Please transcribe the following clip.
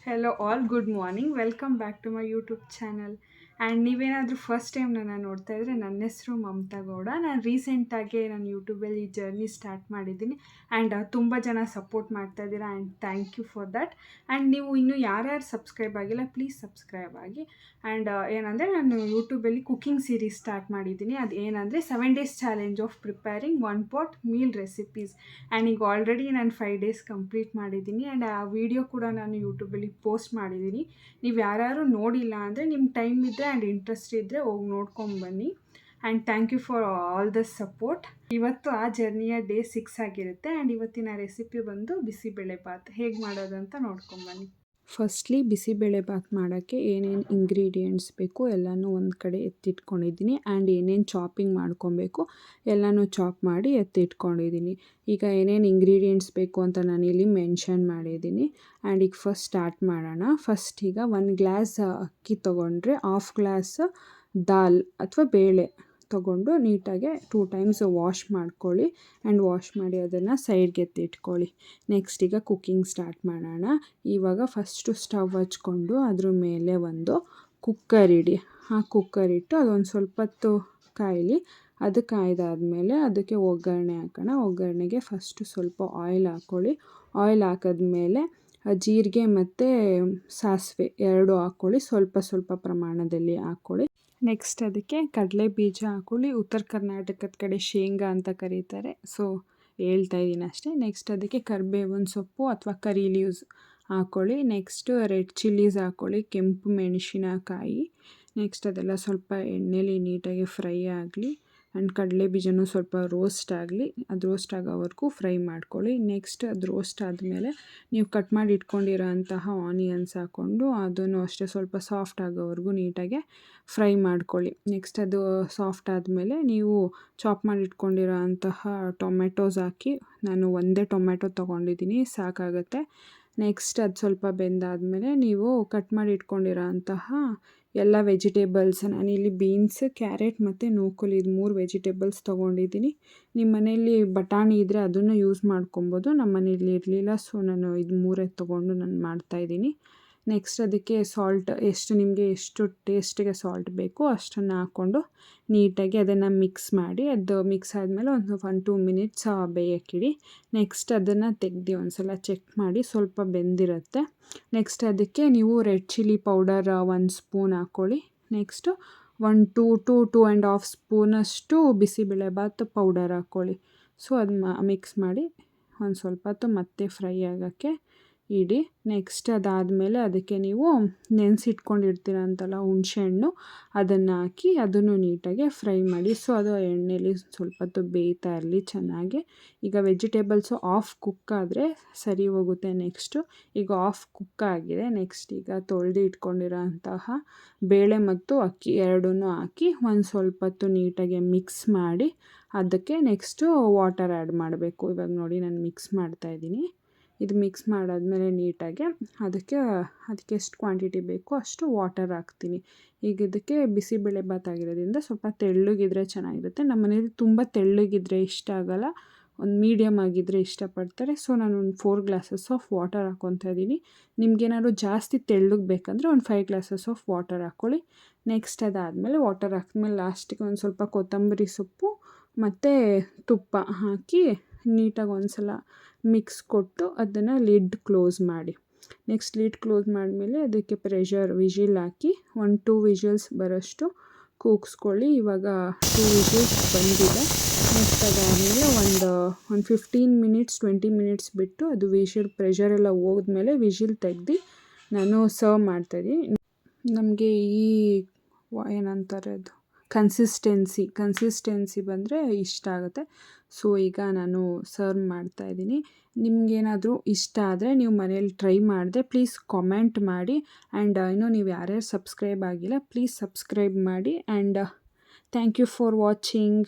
Hello all good morning welcome back to my YouTube channel. And ನೀವೇನಾದರೂ first time ನನ್ನ ನೋಡ್ತಾ ಇದ್ದರೆ ನನ್ನ ಹೆಸರು ಮಮತಾ ಗೌಡ. ನಾನು ರೀಸೆಂಟಾಗಿ ನಾನು ಯೂಟ್ಯೂಬಲ್ಲಿ ಈ ಜರ್ನಿ ಸ್ಟಾರ್ಟ್ ಮಾಡಿದ್ದೀನಿ ಆ್ಯಂಡ್ ತುಂಬ ಜನ ಸಪೋರ್ಟ್ ಮಾಡ್ತಾ ಇದ್ದೀರಾ and thank you for that. And ನೀವು ಇನ್ನೂ ಯಾರ್ಯಾರು ಸಬ್ಸ್ಕ್ರೈಬ್ ಆಗಿಲ್ಲ ಪ್ಲೀಸ್ ಸಬ್ಸ್ಕ್ರೈಬ್ ಆಗಿ. ಆ್ಯಂಡ್ ಏನಂದರೆ ನಾನು ಯೂಟ್ಯೂಬಲ್ಲಿ ಕುಕ್ಕಿಂಗ್ ಸೀರೀಸ್ ಸ್ಟಾರ್ಟ್ ಮಾಡಿದ್ದೀನಿ. ಅದು ಏನಂದರೆ 7 days challenge of preparing 1 pot meal recipes. And ಈಗ ಆಲ್ರೆಡಿ ನಾನು 5 days ಕಂಪ್ಲೀಟ್ ಮಾಡಿದ್ದೀನಿ ಆ್ಯಂಡ್ ಆ ವಿಡಿಯೋ ಕೂಡ ನಾನು ಯೂಟ್ಯೂಬಲ್ಲಿ ಪೋಸ್ಟ್ ಮಾಡಿದ್ದೀನಿ. ನೀವು ಯಾರು ನೋಡಿಲ್ಲ ಅಂದರೆ ನಿಮ್ಮ ಟೈಮ್ ಇದ್ದರೆ ಆ್ಯಂಡ್ ಇಂಟ್ರೆಸ್ಟ್ ಇದ್ದರೆ ಹೋಗಿ ನೋಡ್ಕೊಂಬನ್ನಿ. And thank you for all the support. ಇವತ್ತು ಆ ಜರ್ನಿಯ ಡೇ 6 ಆಗಿರುತ್ತೆ ಆ್ಯಂಡ್ ಇವತ್ತಿನ ರೆಸಿಪಿ ಬಂದು ಬಿಸಿಬೇಳೆಬಾತ್ ಹೇಗೆ ಮಾಡೋದು ಅಂತ ನೋಡ್ಕೊಂಬನ್ನಿ. ಫಸ್ಟ್ಲಿ ಬಿಸಿಬೇಳೆಬಾತ್ ಮಾಡೋಕ್ಕೆ ಏನೇನು ಇಂಗ್ರೀಡಿಯೆಂಟ್ಸ್ ಬೇಕು ಎಲ್ಲನೂ ಒಂದು ಕಡೆ ಎತ್ತಿಟ್ಕೊಂಡಿದ್ದೀನಿ ಆ್ಯಂಡ್ ಏನೇನು ಚಾಪಿಂಗ್ ಮಾಡ್ಕೊಬೇಕು ಎಲ್ಲನೂ ಚಾಪ್ ಮಾಡಿ ಎತ್ತಿಟ್ಕೊಂಡಿದ್ದೀನಿ. ಈಗ ಏನೇನು ಇಂಗ್ರೀಡಿಯೆಂಟ್ಸ್ ಬೇಕು ಅಂತ ನಾನಿಲ್ಲಿ ಮೆನ್ಷನ್ ಮಾಡಿದ್ದೀನಿ. ಆ್ಯಂಡ್ ಈಗ ಫಸ್ಟ್ ಸ್ಟಾರ್ಟ್ ಮಾಡೋಣ. ಫಸ್ಟ್ ಈಗ 1 ಗ್ಲಾಸ್ ಅಕ್ಕಿ ತೊಗೊಂಡ್ರೆ 1/2 ಗ್ಲಾಸ್ ದಾಲ್ ಅಥವಾ ಬೇಳೆ ತೊಗೊಂಡು ನೀಟಾಗಿ 2 times ವಾಶ್ ಮಾಡ್ಕೊಳ್ಳಿ ಆ್ಯಂಡ್ ವಾಶ್ ಮಾಡಿ ಅದನ್ನು ಸೈಡ್ಗೆ ಎತ್ತಿಟ್ಕೊಳ್ಳಿ. ನೆಕ್ಸ್ಟ್ ಈಗ ಕುಕ್ಕಿಂಗ್ ಸ್ಟಾರ್ಟ್ ಮಾಡೋಣ. ಇವಾಗ ಫಸ್ಟು ಸ್ಟವ್ ಹಚ್ಕೊಂಡು ಅದ್ರ ಮೇಲೆ ಒಂದು ಕುಕ್ಕರ್ ಇಡಿ. ಆ ಕುಕ್ಕರ್ ಇಟ್ಟು ಅದೊಂದು ಸ್ವಲ್ಪ ಹೊತ್ತು ಕಾಯಲಿ. ಅದು ಕಾಯ್ದಾದ್ಮೇಲೆ ಅದಕ್ಕೆ ಒಗ್ಗರಣೆ ಹಾಕೋಣ. ಒಗ್ಗರಣೆಗೆ ಫಸ್ಟು ಸ್ವಲ್ಪ ಆಯಿಲ್ ಹಾಕ್ಕೊಳ್ಳಿ. ಆಯಿಲ್ ಹಾಕಿದ್ಮೇಲೆ ಜೀರಿಗೆ ಮತ್ತು ಸಾಸಿವೆ 2 ಹಾಕ್ಕೊಳ್ಳಿ. ಸ್ವಲ್ಪ ಸ್ವಲ್ಪ ಪ್ರಮಾಣದಲ್ಲಿ ಹಾಕ್ಕೊಳ್ಳಿ. ನೆಕ್ಸ್ಟ್ ಅದಕ್ಕೆ ಕಡಲೆ ಬೀಜ ಹಾಕ್ಕೊಳ್ಳಿ. ಉತ್ತರ ಕರ್ನಾಟಕದ ಕಡೆ ಶೇಂಗಾ ಅಂತ ಕರೀತಾರೆ, ಸೊ ಹೇಳ್ತಾ ಇದ್ದೀನಿ ಅಷ್ಟೇ. ನೆಕ್ಸ್ಟ್ ಅದಕ್ಕೆ ಕರಿಬೇವಿನ ಸೊಪ್ಪು ಅಥವಾ ಕರಿ ಲೀವ್ಸ್ ಹಾಕ್ಕೊಳ್ಳಿ. ನೆಕ್ಸ್ಟು ರೆಡ್ ಚಿಲ್ಲೀಸ್ ಹಾಕ್ಕೊಳ್ಳಿ, ಕೆಂಪು ಮೆಣಸಿನಕಾಯಿ. ನೆಕ್ಸ್ಟ್ ಅದೆಲ್ಲ ಸ್ವಲ್ಪ ಎಣ್ಣೆಲಿ ನೀಟಾಗಿ ಫ್ರೈ ಆಗಲಿ ಆ್ಯಂಡ್ ಕಡಲೆ ಬೀಜನೂ ಸ್ವಲ್ಪ ರೋಸ್ಟ್ ಆಗಲಿ. ಅದು ರೋಸ್ಟ್ ಆಗೋವರೆಗೂ ಫ್ರೈ ಮಾಡ್ಕೊಳ್ಳಿ. ನೆಕ್ಸ್ಟ್ ಅದು ರೋಸ್ಟ್ ಆದಮೇಲೆ ನೀವು ಕಟ್ ಮಾಡಿ ಇಟ್ಕೊಂಡಿರೋ ಅಂತಹ ಆನಿಯನ್ಸ್ ಹಾಕ್ಕೊಂಡು ಅದನ್ನು ಅಷ್ಟೇ ಸ್ವಲ್ಪ ಸಾಫ್ಟ್ ಆಗೋವರೆಗೂ ನೀಟಾಗೆ ಫ್ರೈ ಮಾಡ್ಕೊಳ್ಳಿ. ನೆಕ್ಸ್ಟ್ ಅದು ಸಾಫ್ಟ್ ಆದಮೇಲೆ ನೀವು ಚಾಪ್ ಮಾಡಿ ಇಟ್ಕೊಂಡಿರೋ ಅಂತಹ ಟೊಮೆಟೊಸ್ ಹಾಕಿ. ನಾನು ಒಂದೇ ಟೊಮೆಟೊ ತೊಗೊಂಡಿದ್ದೀನಿ, ಸಾಕಾಗುತ್ತೆ. ನೆಕ್ಸ್ಟ್ ಅದು ಸ್ವಲ್ಪ ಬೆಂದಾದಮೇಲೆ ನೀವು ಕಟ್ ಮಾಡಿ ಇಟ್ಕೊಂಡಿರೋ ಅಂತಹ ಎಲ್ಲ ವೆಜಿಟೇಬಲ್ಸ್, ನಾನಿಲ್ಲಿ ಬೀನ್ಸ್, ಕ್ಯಾರೆಟ್ ಮತ್ತು ನೂಕುಲ್ ಇದು 3 ವೆಜಿಟೇಬಲ್ಸ್ ತೊಗೊಂಡಿದ್ದೀನಿ. ನಿಮ್ಮ ಮನೆಯಲ್ಲಿ ಬಟಾಣಿ ಇದ್ದರೆ ಅದನ್ನು ಯೂಸ್ ಮಾಡ್ಕೊಬೋದು. ನಮ್ಮ ಮನೇಲಿ ಇರಲಿಲ್ಲ, ಸೊ ನಾನು ಇದು 3 ತೊಗೊಂಡು ನಾನು ಮಾಡ್ತಾಯಿದ್ದೀನಿ. ನೆಕ್ಸ್ಟ್ ಅದಕ್ಕೆ ಸಾಲ್ಟ್ ನಿಮಗೆ ಎಷ್ಟು ಟೇಸ್ಟಿಗೆ ಸಾಲ್ಟ್ ಬೇಕೋ ಅಷ್ಟನ್ನು ಹಾಕ್ಕೊಂಡು ನೀಟಾಗಿ ಅದನ್ನು ಮಿಕ್ಸ್ ಮಾಡಿ. ಅದು ಮಿಕ್ಸ್ ಆದಮೇಲೆ ಒಂದು 1-2 minutes ಬೇಯಕ್ಕಿಡಿ. ನೆಕ್ಸ್ಟ್ ಅದನ್ನು ತೆಗ್ದು ಒಂದು ಸಲ ಚೆಕ್ ಮಾಡಿ, ಸ್ವಲ್ಪ ಬೆಂದಿರುತ್ತೆ. ನೆಕ್ಸ್ಟ್ ಅದಕ್ಕೆ ನೀವು ರೆಡ್ ಚಿಲ್ಲಿ ಪೌಡರ್ 1 ಸ್ಪೂನ್ ಹಾಕ್ಕೊಳ್ಳಿ. ನೆಕ್ಸ್ಟು 2-2.5 ಸ್ಪೂನಷ್ಟು ಬಿಸಿಬೇಳೆಬಾತ್ ಪೌಡರ್ ಹಾಕ್ಕೊಳ್ಳಿ. ಸೊ ಅದು ಮಿಕ್ಸ್ ಮಾಡಿ ಒಂದು ಸ್ವಲ್ಪ ಹೊತ್ತು ಮತ್ತೆ ಫ್ರೈ ಆಗೋಕ್ಕೆ ಇಡಿ. ನೆಕ್ಸ್ಟ್ ಅದಾದಮೇಲೆ ಅದಕ್ಕೆ ನೀವು ನೆನೆಸಿಟ್ಕೊಂಡಿರ್ತೀರ ಅಂತಲ್ಲ ಹುಣಸೆಹಣ್ಣು, ಅದನ್ನು ಹಾಕಿ ಅದನ್ನು ನೀಟಾಗಿ ಫ್ರೈ ಮಾಡಿ. ಸೊ ಅದು ಎಣ್ಣೆಲಿ ಸ್ವಲ್ಪ ಹೊತ್ತು ಬೇಯ್ತಾ ಇರಲಿ ಚೆನ್ನಾಗಿ. ಈಗ ವೆಜಿಟೇಬಲ್ಸು ಆಫ್ ಕುಕ್ ಆದರೆ ಸರಿ ಹೋಗುತ್ತೆ. ನೆಕ್ಸ್ಟು ಈಗ ಆಫ್ ಕುಕ್ ಆಗಿದೆ. ನೆಕ್ಸ್ಟ್ ಈಗ ತೊಳೆದು ಇಟ್ಕೊಂಡಿರೋ ಅಂತಹ ಬೇಳೆ ಮತ್ತು ಅಕ್ಕಿ 2 ಹಾಕಿ ಒಂದು ಸ್ವಲ್ಪ ಹೊತ್ತು ನೀಟಾಗಿ ಮಿಕ್ಸ್ ಮಾಡಿ ಅದಕ್ಕೆ ನೆಕ್ಸ್ಟು ವಾಟರ್ ಆ್ಯಡ್ ಮಾಡಬೇಕು. ಇವಾಗ ನೋಡಿ ನಾನು ಮಿಕ್ಸ್ ಮಾಡ್ತಾಯಿದ್ದೀನಿ. ಇದು ಮಿಕ್ಸ್ ಮಾಡಾದಮೇಲೆ ನೀಟಾಗಿ ಅದಕ್ಕೆ ಎಷ್ಟು ಕ್ವಾಂಟಿಟಿ ಬೇಕೋ ಅಷ್ಟು ವಾಟರ್ ಹಾಕ್ತೀನಿ. ಈಗ ಇದಕ್ಕೆ ಬಿಸಿಬೇಳೆಬಾತ್ ಆಗಿರೋದ್ರಿಂದ ಸ್ವಲ್ಪ ತೆಳ್ಳಗಿದ್ರೆ ಚೆನ್ನಾಗಿರುತ್ತೆ. ನಮ್ಮ ಮನೇಲಿ ತುಂಬ ತೆಳ್ಳಗಿದ್ರೆ ಇಷ್ಟ ಆಗೋಲ್ಲ, ಒಂದು ಮೀಡಿಯಮ್ ಆಗಿದ್ದರೆ ಇಷ್ಟಪಡ್ತಾರೆ. ಸೊ ನಾನು ಒಂದು 4 glasses ಆಫ್ ವಾಟರ್ ಹಾಕ್ಕೊತಾ ಇದ್ದೀನಿ. ನಿಮ್ಗೇನಾದ್ರು ಜಾಸ್ತಿ ತೆಳ್ಳಗೆ ಬೇಕಂದರೆ ಒಂದು 5 glasses ಆಫ್ ವಾಟರ್ ಹಾಕ್ಕೊಳ್ಳಿ. ನೆಕ್ಸ್ಟ್ ಅದಾದಮೇಲೆ ವಾಟರ್ ಹಾಕಿದ್ಮೇಲೆ ಲಾಸ್ಟಿಗೆ ಒಂದು ಸ್ವಲ್ಪ ಕೊತ್ತಂಬರಿ ಸೊಪ್ಪು ಮತ್ತು ತುಪ್ಪ ಹಾಕಿ ನೀಟಾಗಿ ಒಂದು ಸಲ ಮಿಕ್ಸ್ ಕೊಟ್ಟು ಅದನ್ನು ಲಿಡ್ ಕ್ಲೋಸ್ ಮಾಡಿ. ನೆಕ್ಸ್ಟ್ ಲಿಡ್ ಕ್ಲೋಸ್ ಮಾಡಿದ್ಮೇಲೆ ಅದಕ್ಕೆ ವಿಜಿಲ್ ಹಾಕಿ 1-2 ವಿಜಿಲ್ಸ್ ಬರೋಷ್ಟು ಕೂಗಿಸ್ಕೊಳ್ಳಿ. ಇವಾಗ 2 ವಿಜಿಲ್ಸ್ ಬಂದಿದೆ. ನೆಕ್ಸ್ಟ್ ಅದಾದಮೇಲೆ ಒಂದು 15 minutes 20 minutes ಬಿಟ್ಟು ಅದು ಪ್ರೆಷರೆಲ್ಲ ಹೋದ್ಮೇಲೆ ವಿಜಿಲ್ ತೆಗ್ದು ನಾನು ಸರ್ವ್ ಮಾಡ್ತಾಯಿದ್ದೀನಿ. ನಮಗೆ ಈ ಏನಂತಾರೆ ಅದು ಕನ್ಸಿಸ್ಟೆನ್ಸಿ ಬಂದರೆ ಇಷ್ಟ ಆಗುತ್ತೆ. ಸೊ ಈಗ ನಾನು ಸರ್ವ್ ಮಾಡ್ತಾಯಿದ್ದೀನಿ. ನಿಮಗೇನಾದರೂ ಇಷ್ಟ ಆದರೆ ನೀವು ಮನೇಲಿ ಟ್ರೈ ಮಾಡಿದೆ ಪ್ಲೀಸ್ ಕಾಮೆಂಟ್ ಮಾಡಿ. ಆ್ಯಂಡ್ ಇನ್ನೂ ನೀವು ಯಾರ್ಯಾರು ಸಬ್ಸ್ಕ್ರೈಬ್ ಆಗಿಲ್ಲ ಪ್ಲೀಸ್ ಸಬ್ಸ್ಕ್ರೈಬ್ ಮಾಡಿ. And thank you for watching.